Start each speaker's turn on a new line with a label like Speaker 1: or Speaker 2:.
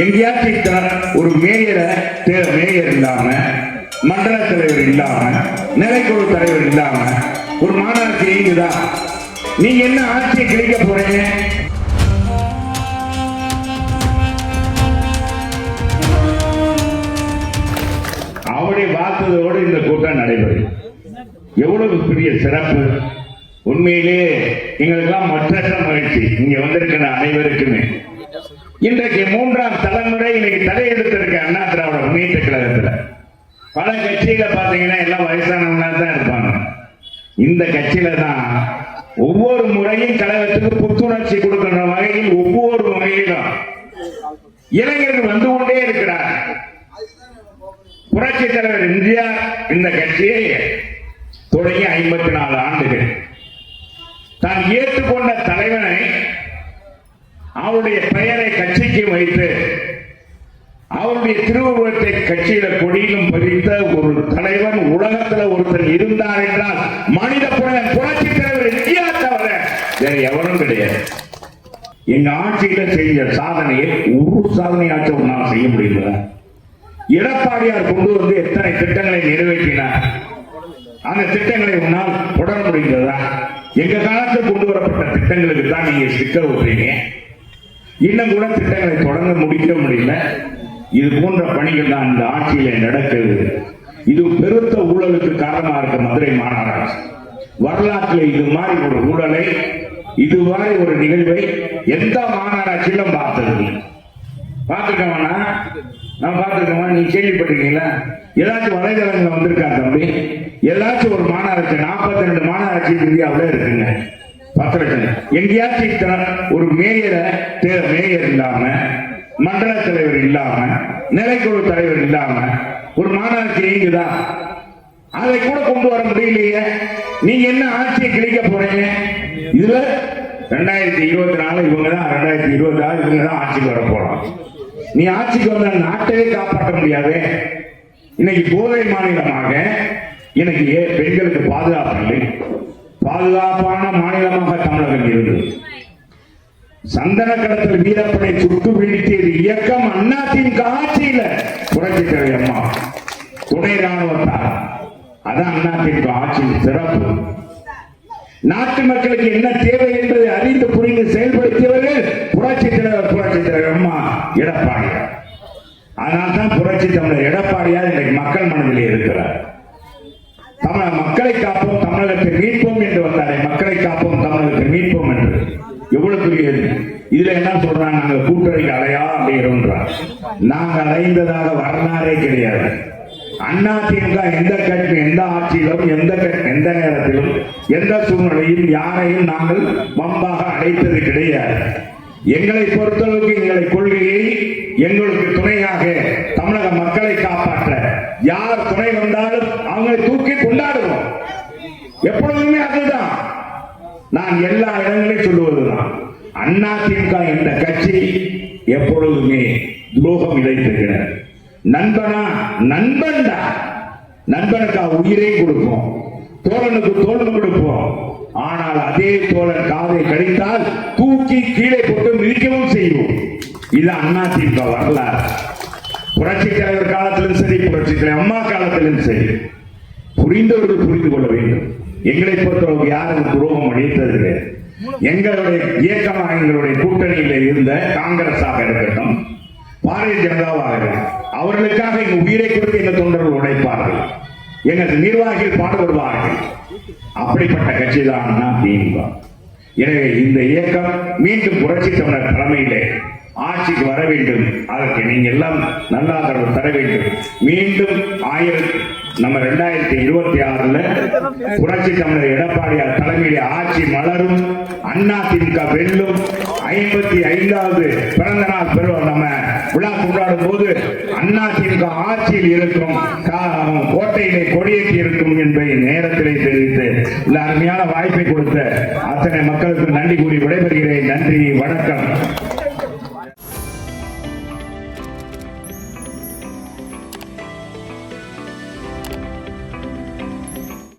Speaker 1: எங்கேயாச்சும் ஒரு மேயர் இல்லாம, மண்டல தலைவர் இல்லாம, நிலைக்குழு தலைவர் இல்லாம ஒரு மாநாடு இயங்குதா? நீங்க என்ன ஆட்சியை கிழிக்க போறீங்க? அவரை பார்த்ததோடு இந்த கூட்டம் நடைபெறும். எவ்வளவு பெரிய சிறப்பு! உண்மையிலேயே எங்களுக்கெல்லாம் மற்றற்ற மகிழ்ச்சி. இங்க வந்திருக்கிற அனைவருக்குமே இன்றைக்கு மூன்றாம் தலைமுறை இன்னைக்கு தலையெடுத்திருக்க அண்ணா திராவிட முன்னேற்ற கழகத்துல பல கட்சியில பாத்தீங்கன்னா எல்லாம் வயசானவங்களா தான் இருப்பாங்க. இந்த கட்சியில தான் ஒவ்வொரு முறையும் கழகத்துக்கு புத்துணர்ச்சி கொடுக்கின்ற வகையில் ஒவ்வொரு வகையிலும் இளைஞர்கள் வந்து கொண்டே இருக்கிறார். புரட்சி தலைவர் எம்ஜிஆர் இந்த கட்சியை தொடங்கி 54 ஆண்டுகள் தான் ஏற்றுக்கொண்ட தலைவனை அவருடைய பெயரை கட்சிக்கு வைத்து அவருடைய திருவுருவத்தை கட்சியில கொடியிலும் பதித்த ஒரு தலைவன் உலகத்தில் ஒருத்தர் இருந்தார் என்றால் மனித புரட்சி தலைவர் எம்ஜிஆர் தவிர வேற எவரும் கிடையாது. எங்க ஆட்சியில செஞ்ச சாதனையை ஒரு சாதனையாச்சும் நான் செய்ய முடியல. எடப்பாடியார் கொண்டு வந்து எத்தனை திட்டங்களை நிறைவேற்றினார், அந்த திட்டங்களை உன்னால் தொடர முடிந்ததா? எங்க காலத்தில் கொண்டு வரப்பட்ட திட்டங்களுக்கு தான் நீங்க ஸ்டிக்கர் விட்டுறீங்க. இன்னும் கூட திட்டங்களை தொடர்ந்து முடிக்க முடியல. இது போன்ற பணிகள் தான் இந்த ஆட்சியில நடக்குது. இது பெருத்த ஊழலுக்கு காரணமா இருக்க மதுரை மாநகராட்சி வரலாற்றில் இது மாதிரி ஒரு ஊழலை, இது மாதிரி ஒரு நிகழ்வை எந்த மாநகராட்சியிலும் பார்த்தது பார்த்துக்கவனா? நான் பார்த்துக்கவா? நீ கேள்விப்பட்டிருக்கீங்களா? ஏதாச்சும் வலைதளங்கள் வந்திருக்கா தம்பி? ஏதாச்சும் ஒரு மாநகராட்சி 42 மாநகராட்சி இந்தியாவில் இருக்குங்க. 10 லட்சம். எங்கேயாச்சும் ஒரு மேயர் இல்லாம, மண்டல தலைவர் இல்லாம, நிலைக்குழு தலைவர் இல்லாம ஒரு மாநாடு இயங்குதா? அதை கூட கொண்டு வர முடியலையே. நீங்க என்ன ஆட்சியை கிழிக்க போறீங்க? இதுல 2024 இவங்க தான், 2026 இவங்க தான் ஆட்சிக்கு வர போறோம். நீ ஆட்சிக்கு வந்த நாட்டையே காப்பாற்ற முடியாது. இன்னைக்கு போதை மாநிலமாக, இன்னைக்கு பெண்களுக்கு பாதுகாப்பு இல்லை, பாதுகாப்பான மாநிலமாக தமிழகம் இருந்தது. சந்தன கடத்தல் வீரப்படை சுட்டு வீழ்த்தியது இயக்கம் அதிமுக ஆட்சியில புரட்சி தலைவர் அம்மா துணை ராணுவத்தார். அதான் அதிமுக ஆட்சியின் சிறப்பு. நாட்டு மக்களுக்கு என்ன தேவை என்பதை அறிந்து புரிந்து செயல்படுத்தியவர்கள் புரட்சி தலைவர் அம்மா எடப்பாடியார். அதனால்தான் புரட்சி தமிழர் எடப்பாடியார் இன்றைக்கு மக்கள் மனதிலே இருக்கிறார். மக்களை காப்போம், தமிழகத்தை மீட்போம் என்று வந்தாரே, மக்களை காப்போம், தமிழகத்தை மீட்போம் என்று எவ்வளவு பெரியது. இதுல என்ன சொல்றாங்க? நாங்க கூட்டணிக்கு அலையா அப்படிங்கிறோம். நாங்க அலைந்ததாக வரலாறே கிடையாது. அதிமுக எந்த கட்சி, எந்த ஆட்சியிலும், எந்த நேரத்திலும், எந்த சூழ்நிலையும் யாரையும் நாங்கள் வம்பாக அழைத்தது கிடையாது. எங்களை பொறுத்தளவுக்கு எங்களை கொள்கையை எங்களுக்கு துணையாக தமிழக மக்களை காப்பாற்ற யார் துணை வந்தாலும் அவங்களை தூக்கி கொண்டாடுவோம். எப்பொழுதுமே அதுதான் நான் எல்லா இடங்களையும் சொல்லுவதுதான். அதிமுக என்ற கட்சி எப்பொழுதுமே துரோகம் இழைத்திருக்கிறது. நண்பனா நண்பன்டா, நண்பனுக்கு உயிரை கொடுப்போம், தோழனுக்கு தோழன் கொடுப்போம். ஆனால் அதே தோழன் காதை கடித்தால் தூக்கி கீழே போட்டு மிதிக்கவும் செய்வோம். இது அதிமுக வரலாறு. புரட்சி தலைவர் காலத்திலும் சரி, புரட்சி தலைவர் அம்மா காலத்திலும் சரி, புரிந்தவர்கள் புரிந்து கொள்ள வேண்டும். எங்களை பொறுத்தவரை யாரும் துரோகம் அளித்தது. எங்களுடைய இயக்கமாக, எங்களுடைய கூட்டணியில் இருந்த காங்கிரஸாக இருக்கட்டும், பாரதிய ஜனதாவாக இருக்கட்டும், அவர்களுக்காக எங்க உயிரை கொடுத்து எங்க தொண்டர்கள் உழைப்பார்கள், எங்கள் நிர்வாகிகள் பாடுபடுவார்கள். அப்படிப்பட்ட கட்சி தான் அதிமுக. எனவே இந்த இயக்கம் மீண்டும் புரட்சி தமிழர் தலைமையிலே ஆட்சிக்கு வர வேண்டும். அதற்கு நீங்க எல்லாம் நல்ல ஆதரவு தர வேண்டும். மீண்டும் 2026 புரட்சி தமிழர் எடப்பாடியார் தலைமையிலே ஆட்சி மலரும், அதிமுக வெல்லும். 55வது பிறந்த நாள் நம்ம விழா கொண்டாடும் போது அதிமுக ஆட்சியில் இருக்கும், கோட்டையிலே கொடியேற்றி இருக்கும் என்பதை நேரத்திலே தெரிவித்து இந்த அருமையான வாய்ப்பை கொடுத்த அத்தனை மக்களுக்கு நன்றி கூறி விடைபெறுகிறேன். நன்றி, வணக்கம்.